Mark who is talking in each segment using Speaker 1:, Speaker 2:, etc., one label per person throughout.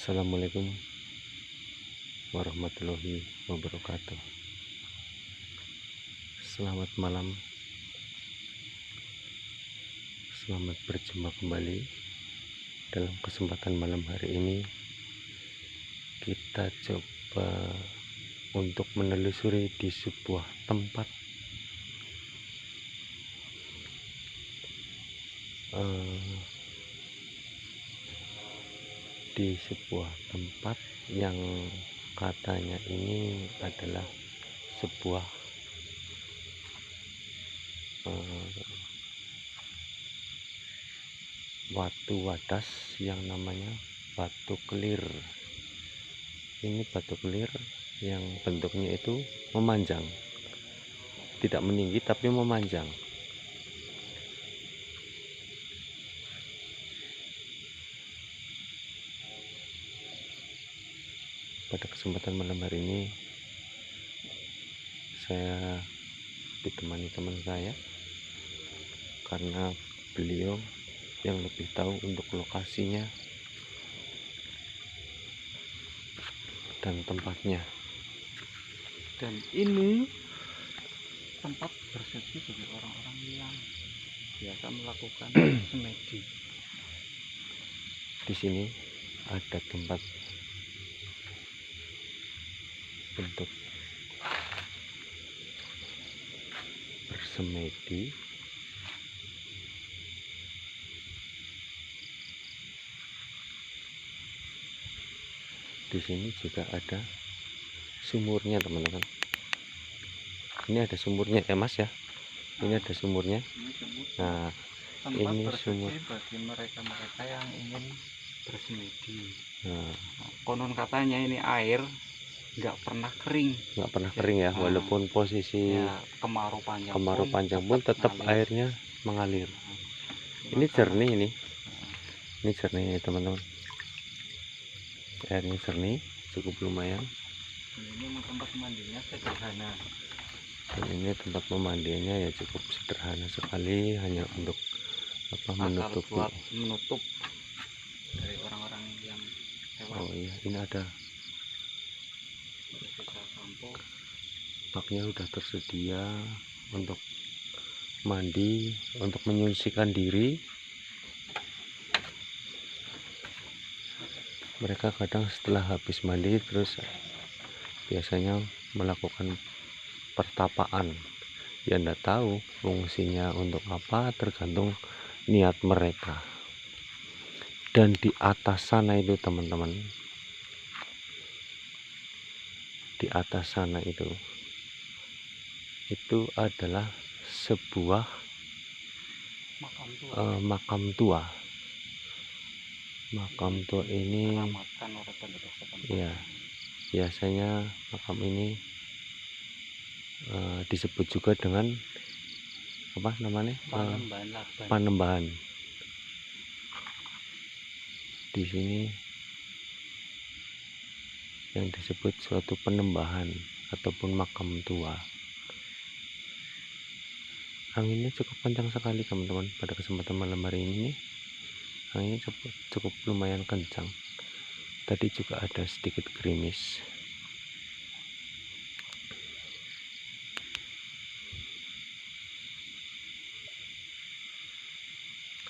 Speaker 1: Assalamualaikum warahmatullahi wabarakatuh. Selamat malam, selamat berjumpa kembali. Dalam kesempatan malam hari ini kita coba untuk menelusuri di sebuah tempat yang katanya ini adalah sebuah batu wadas yang namanya batu kelir. Ini batu kelir yang bentuknya itu memanjang, tidak meninggi tapi memanjang. Pada kesempatan malam hari ini saya ditemani teman saya karena beliau yang lebih tahu untuk lokasinya dan tempatnya.
Speaker 2: Dan ini tempat bersih bagi orang-orang yang biasa melakukan semedi.
Speaker 1: Di sini ada tempat untuk bersemedi. Di sini juga ada sumurnya, teman-teman. Ini ada sumurnya ya, Mas ya. Ini ada sumurnya. Nah, ini sumur
Speaker 2: bagi mereka-mereka yang ingin bersemedi.
Speaker 1: Nah,
Speaker 2: konon katanya ini air nggak pernah kering.
Speaker 1: Nggak pernah kering ya, walaupun posisi
Speaker 2: kemarau
Speaker 1: panjang pun tetap airnya mengalir. Ini jernih ini. Ini jernih, teman-teman. Airnya jernih, cukup lumayan.
Speaker 2: Ini tempat mandinya sederhana.
Speaker 1: Dan ini tempat memandinya ya cukup sederhana sekali, hanya untuk menutup
Speaker 2: dari orang-orang yang lewat.
Speaker 1: Oh iya, ini ada baknya sudah tersedia untuk mandi, untuk menyucikan diri. Mereka kadang setelah habis mandi terus biasanya melakukan pertapaan. Ya enggak tahu fungsinya untuk apa, tergantung niat mereka. Dan di atas sana itu, teman-teman, di atas sana itu adalah sebuah makam tua. Makam tua ini ya, biasanya makam ini disebut juga dengan apa namanya, Panembahan. Di sini yang disebut suatu penembahan ataupun makam tua. Anginnya cukup kencang sekali, teman-teman. Pada kesempatan malam hari ini anginnya cukup lumayan kencang. Tadi juga ada sedikit gerimis.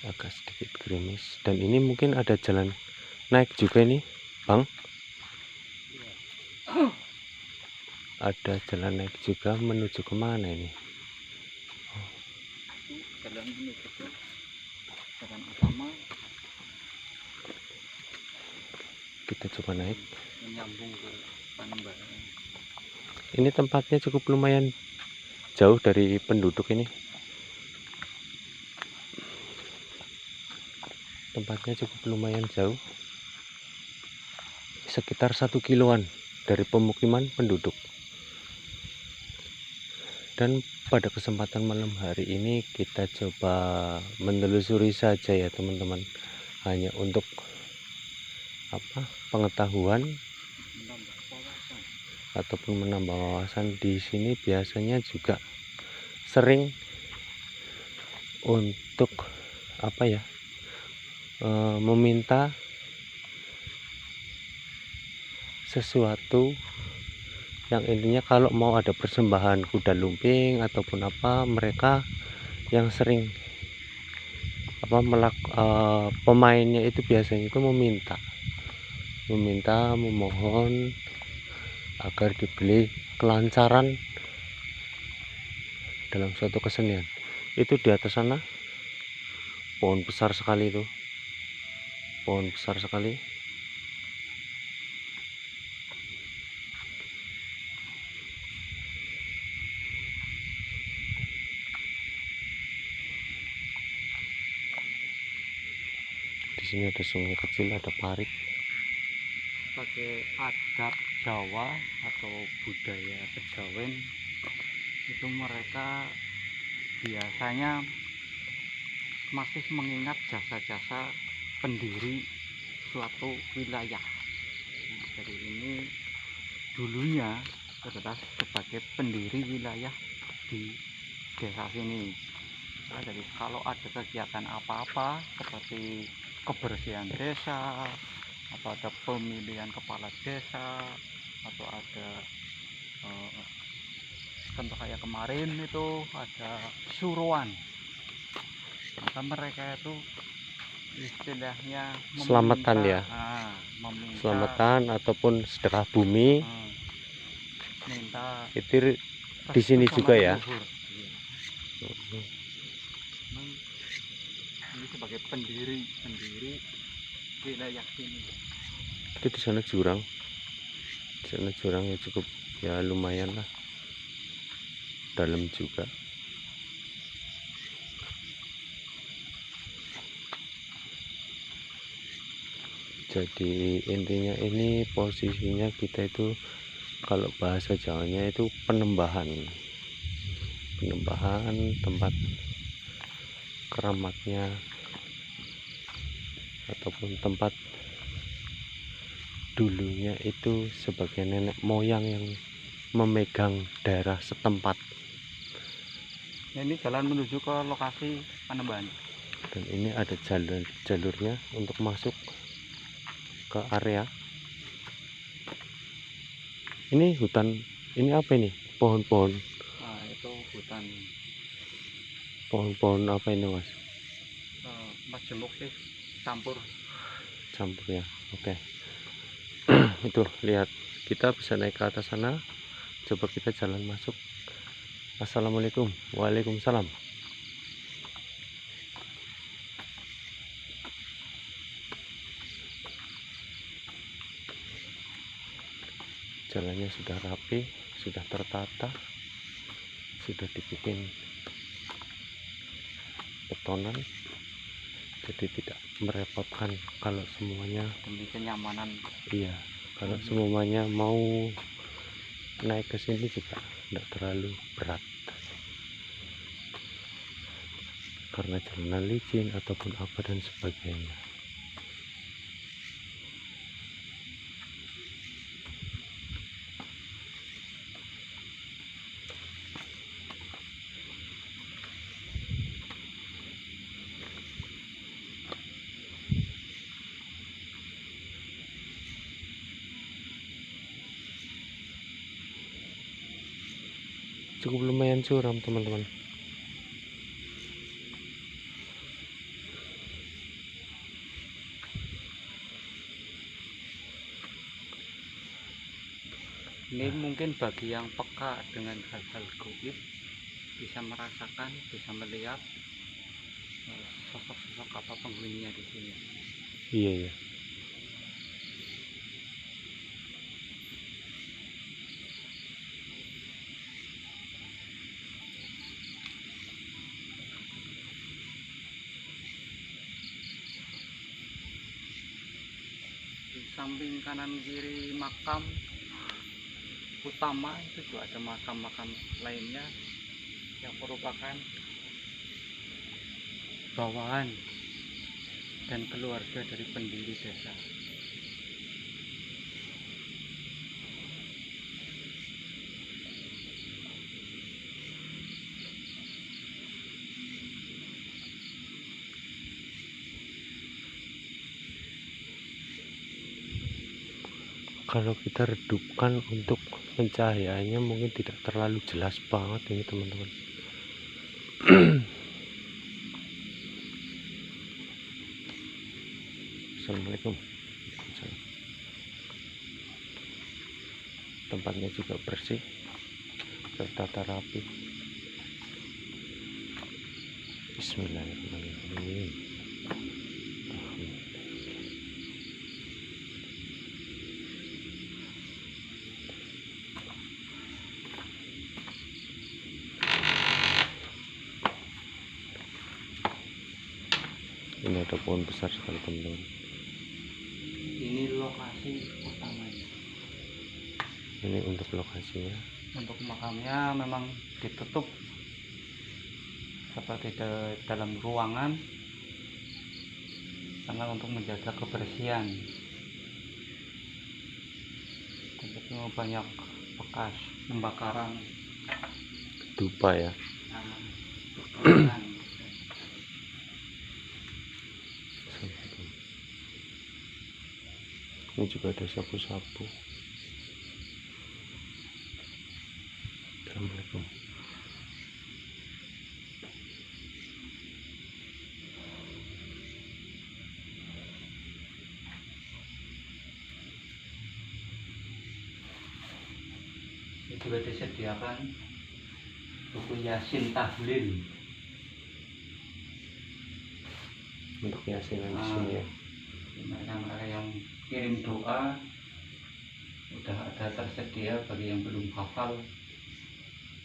Speaker 1: Agak sedikit gerimis. Dan ini mungkin ada jalan naik juga ini, Bang. Ada jalan naik juga menuju kemana ini?
Speaker 2: Jalan menuju ke jalan utama.
Speaker 1: Kita coba naik.
Speaker 2: Menyambung ke Panembahan.
Speaker 1: Ini tempatnya cukup lumayan jauh dari penduduk ini. Tempatnya cukup lumayan jauh. Sekitar 1 kiloan dari pemukiman penduduk. Dan pada kesempatan malam hari ini kita coba menelusuri saja ya, teman-teman. Hanya untuk pengetahuan ataupun menambah wawasan. Di sini biasanya juga sering untuk meminta sesuatu yang intinya kalau mau ada persembahan kuda lumping ataupun apa, mereka yang sering pemainnya itu biasanya itu memohon agar diberi kelancaran dalam suatu kesenian. Itu di atas sana pohon besar sekali, itu pohon besar sekali. Di sini ada sungai kecil, ada parit.
Speaker 2: Sebagai adat Jawa atau budaya kejawen, itu mereka biasanya masih mengingat jasa-jasa pendiri suatu wilayah. Nah, jadi ini dulunya adalah sebagai pendiri wilayah di desa sini. Nah, jadi kalau ada kegiatan apa-apa seperti kebersihan desa, atau ada pemilihan kepala desa, atau ada contoh kayak kemarin itu ada suruhan, maka mereka itu istilahnya
Speaker 1: Selamatan ya,
Speaker 2: meminta
Speaker 1: selamatan ataupun sedekah bumi.
Speaker 2: minta
Speaker 1: Itu di sini juga ya.
Speaker 2: Ini sebagai pendiri wilayah sini.
Speaker 1: Itu di sana jurang, ya cukup ya, lumayan lah, dalam juga. Jadi intinya ini posisinya kita itu kalau bahasa Jawanya itu penembahan tempat keramatnya ataupun tempat dulunya itu sebagai nenek moyang yang memegang daerah setempat.
Speaker 2: Nah, ini jalan menuju ke lokasi penembahan.
Speaker 1: Dan ini ada jalurnya untuk masuk ke area. Ini hutan, ini apa ini? Pohon-pohon.
Speaker 2: Nah, itu hutan.
Speaker 1: Pohon-pohon apa ini, Mas?
Speaker 2: Majemuk sih, campur
Speaker 1: Ya. Oke. Itu lihat, kita bisa naik ke atas sana. Coba kita jalan masuk. Assalamualaikum. Waalaikumsalam. Jalannya sudah rapi, sudah tertata, sudah dibikin betonan, jadi tidak merepotkan kalau semuanya
Speaker 2: demi kenyamanan.
Speaker 1: Iya, kalau semuanya mau naik ke sini juga tidak terlalu berat, karena jalanan licin ataupun apa dan sebagainya. Cukup lumayan curam, teman-teman.
Speaker 2: Ini mungkin bagi yang peka dengan hal-hal gaib bisa merasakan, bisa melihat sosok-sosok apa penghuninya di sini.
Speaker 1: Iya ya.
Speaker 2: Di samping kanan kiri makam utama itu juga ada makam-makam lainnya yang merupakan bawahan dan keluarga dari pendiri desa.
Speaker 1: kalau kita redupkan untuk pencahayaannya mungkin tidak terlalu jelas banget ini teman-teman. Assalamualaikum. Tempatnya juga bersih, tertata rapi. Bismillahirrahmanirrahim. Ini ada pohon besar sekali teman-teman.
Speaker 2: Ini lokasi utamanya.
Speaker 1: Ini untuk lokasinya.
Speaker 2: Untuk makamnya memang ditutup seperti dalam ruangan karena untuk menjaga kebersihan. Tempatnya banyak bekas pembakaran
Speaker 1: Dupa ya.
Speaker 2: nah,
Speaker 1: Ini juga ada sapu-sapu. Assalamualaikum.
Speaker 2: ini juga disediakan buku Yasin tahlil.
Speaker 1: Untuk yasinan di sini ya.
Speaker 2: Mereka yang kirim doa udah ada tersedia. Bagi yang belum hafal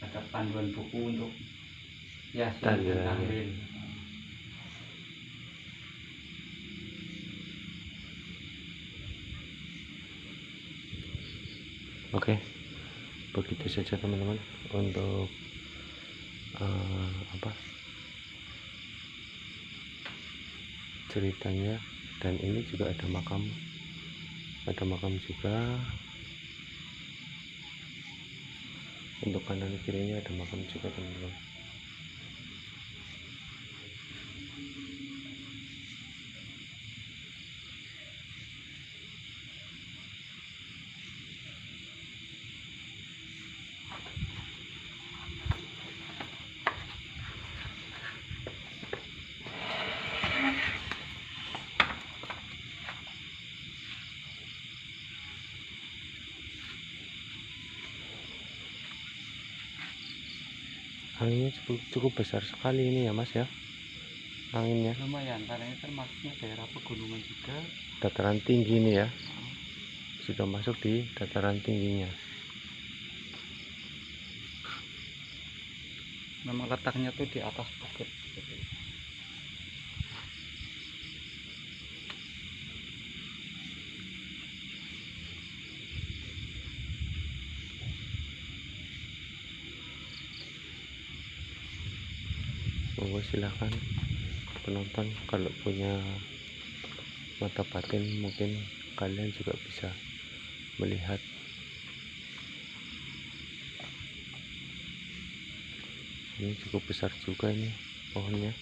Speaker 2: ada panduan buku untuk Yasin dan tahlil.
Speaker 1: Oke, begitu saja teman-teman untuk ceritanya. Dan ini juga ada makam juga. Untuk kanan kirinya ada makam juga teman-teman. Anginnya cukup besar sekali ini ya mas ya, anginnya.
Speaker 2: Lumayan karena ini termasuknya daerah pegunungan juga.
Speaker 1: Dataran tinggi ini ya, sudah masuk di dataran tingginya.
Speaker 2: Memang letaknya tuh di atas bukit.
Speaker 1: Monggo silahkan penonton kalau punya mata batin mungkin kalian juga bisa melihat. Ini cukup besar juga ini pohonnya.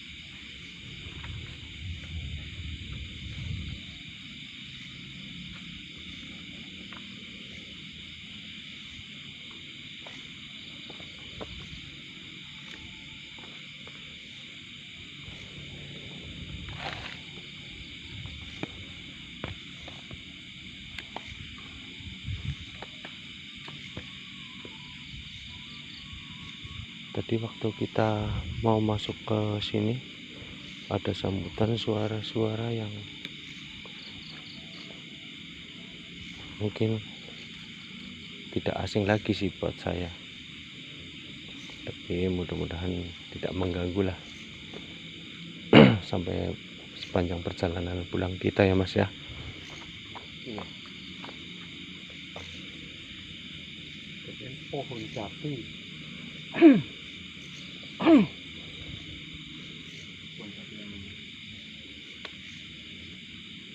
Speaker 1: Tadi waktu kita mau masuk ke sini ada sambutan suara-suara yang mungkin tidak asing lagi sih buat saya, tapi mudah-mudahan tidak mengganggu lah sampai sepanjang perjalanan pulang kita ya mas ya.
Speaker 2: Iya. Pohon jati.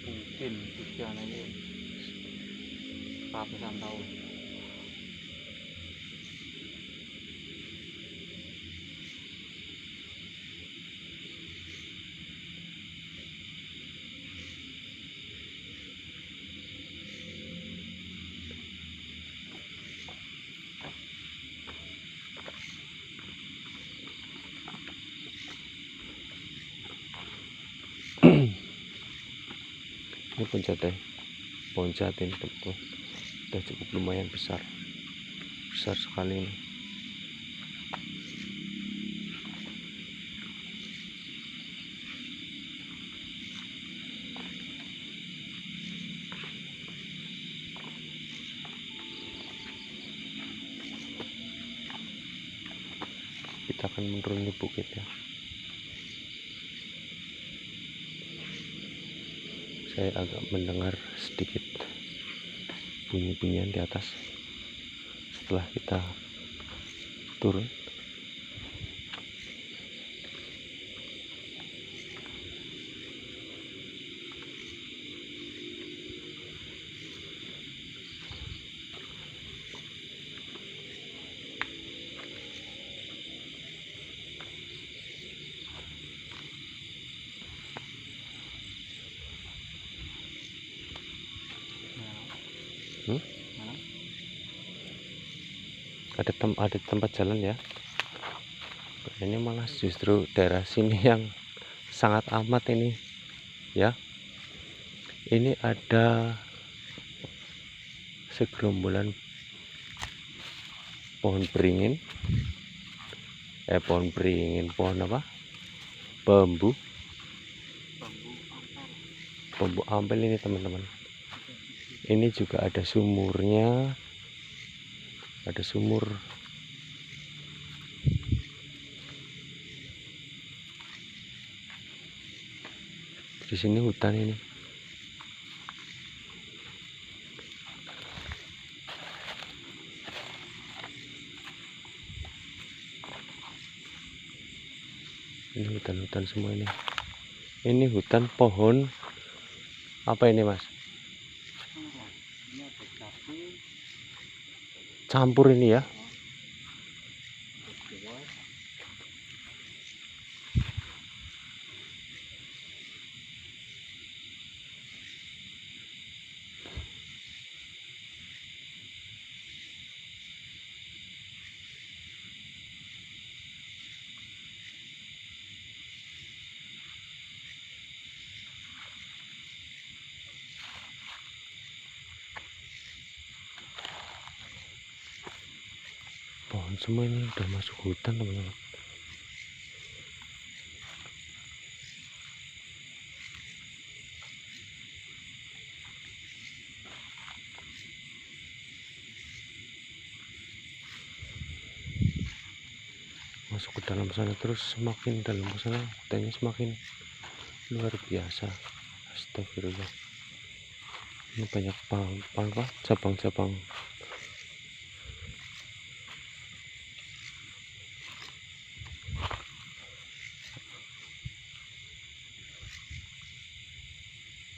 Speaker 2: Mungkin usianya ini ratusan tahun.
Speaker 1: Ini pohon jati ini teman-teman, udah cukup lumayan besar sekali ini. Kita akan menuruni bukit ya. Saya agak mendengar sedikit bunyi-bunyian di atas setelah kita turun. Ada tempat jalan ya. Ini malah justru daerah sini yang sangat amat ini ya. Ini ada segerombolan pohon beringin, pohon apa? Bambu ampel ini teman-teman. Ini juga ada sumurnya, ada sumur. Di sini hutan ini. Ini hutan-hutan semua ini. Ini hutan pohon apa ini, Mas? Campur ini ya. Pohon semua ini udah masuk hutan teman-teman. Masuk ke dalam sana, terus semakin dalam ke sana hutannya semakin luar biasa. Astagfirullah. Ini banyak cabang-cabang.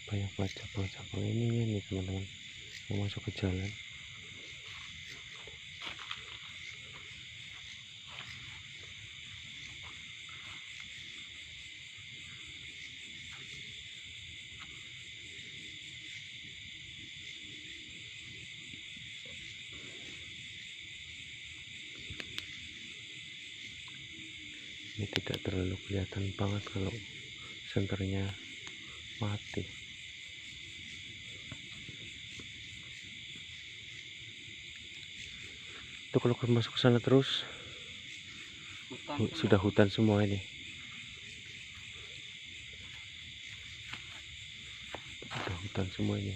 Speaker 1: Banyak banget cabang-cabang ini nih teman-teman, yang masuk ke jalan. Ini tidak terlalu kelihatan banget kalau senternya mati. Itu kalau masuk ke sana terus sudah hutan semua ini. Sudah hutan semua ini.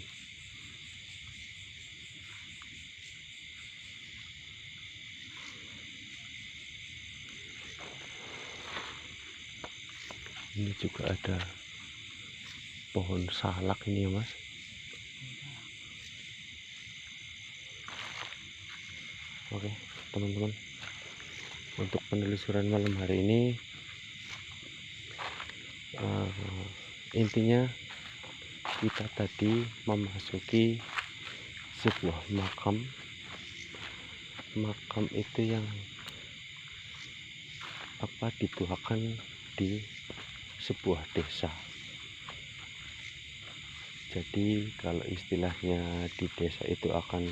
Speaker 1: Ini juga ada pohon salak ini ya, Mas. Oke teman-teman, untuk penelusuran malam hari ini intinya kita tadi memasuki sebuah makam itu yang dituakan di sebuah desa. Jadi kalau istilahnya di desa itu akan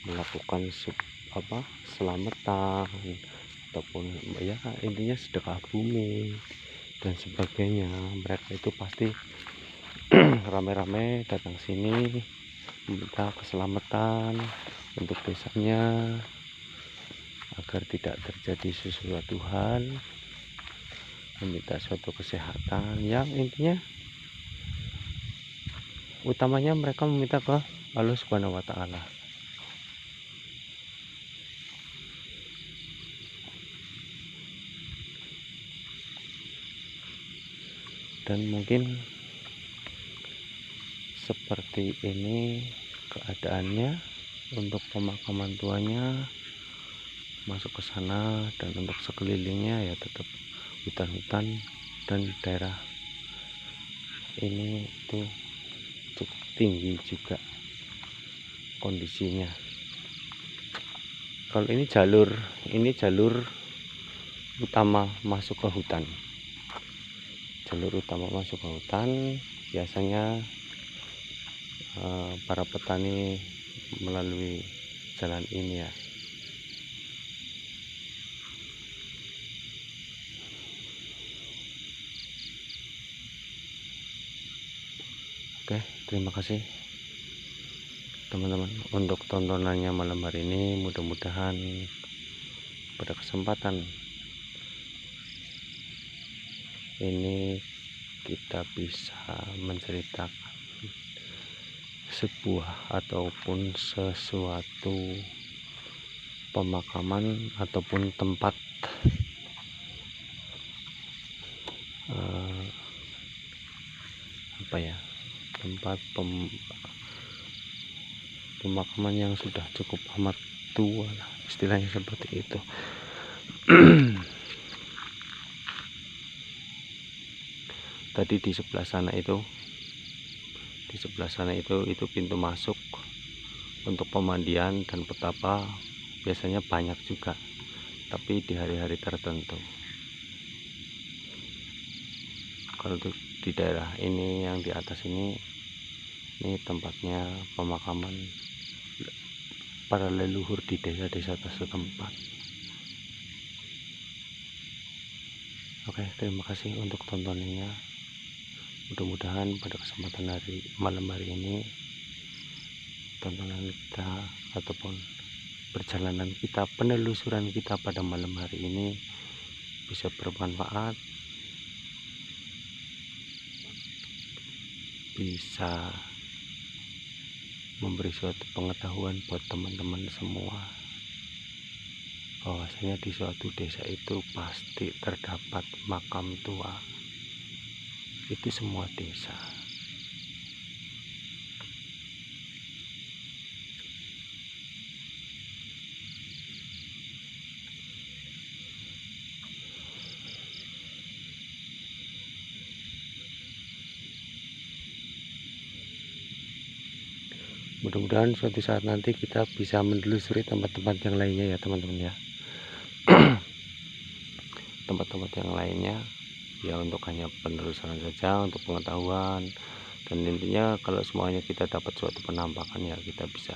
Speaker 1: melakukan selamatan ataupun ya intinya sedekah bumi dan sebagainya, mereka itu pasti rame-rame datang sini meminta keselamatan untuk desanya agar tidak terjadi sesuatu hal, meminta suatu kesehatan yang intinya utamanya mereka meminta ke Allah Subhanahu wa Ta'ala. Dan mungkin seperti ini keadaannya untuk pemakaman tuanya, masuk ke sana, dan untuk sekelilingnya ya tetap hutan-hutan dan daerah ini itu cukup tinggi juga kondisinya. Kalau ini jalur utama masuk ke hutan. Jalur utama masuk ke hutan biasanya para petani melalui jalan ini ya. Oke, terima kasih teman-teman untuk tontonannya malam hari ini. Mudah-mudahan pada kesempatan ini kita bisa menceritakan sebuah ataupun sesuatu pemakaman ataupun tempat tempat pemakaman yang sudah cukup amat tua lah, istilahnya seperti itu. Tadi di sebelah sana itu pintu masuk untuk pemandian dan petapa biasanya banyak juga, tapi di hari-hari tertentu. Kalau di daerah ini yang di atas ini tempatnya pemakaman para leluhur di desa-desa setempat. Oke, terima kasih untuk tontonannya. Mudah-mudahan pada kesempatan malam hari ini tontonan kita ataupun perjalanan kita, penelusuran kita pada malam hari ini bisa bermanfaat, bisa memberi suatu pengetahuan buat teman-teman semua bahwasanya di suatu desa itu pasti terdapat makam tua. Itu semua desa. Mudah-mudahan suatu saat nanti kita bisa menelusuri tempat-tempat yang lainnya ya teman-teman ya. Tempat-tempat yang lainnya ya untuk hanya penelusuran saja, untuk pengetahuan, dan intinya kalau semuanya kita dapat suatu penampakan ya kita bisa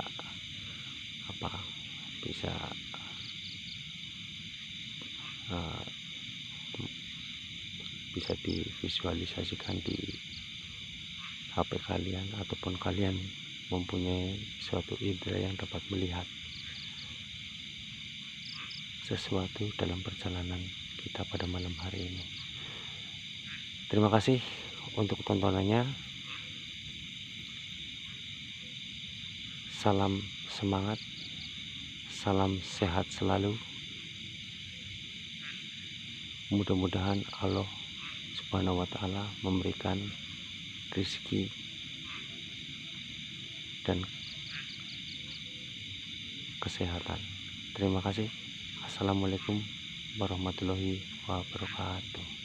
Speaker 1: bisa divisualisasikan di HP kalian, ataupun kalian mempunyai suatu indera yang dapat melihat sesuatu dalam perjalanan kita pada malam hari ini. Terima kasih untuk tontonannya. Salam semangat, salam sehat selalu. Mudah-mudahan Allah Subhanahu wa Ta'ala memberikan rezeki dan kesehatan. Terima kasih. Assalamualaikum warahmatullahi wabarakatuh.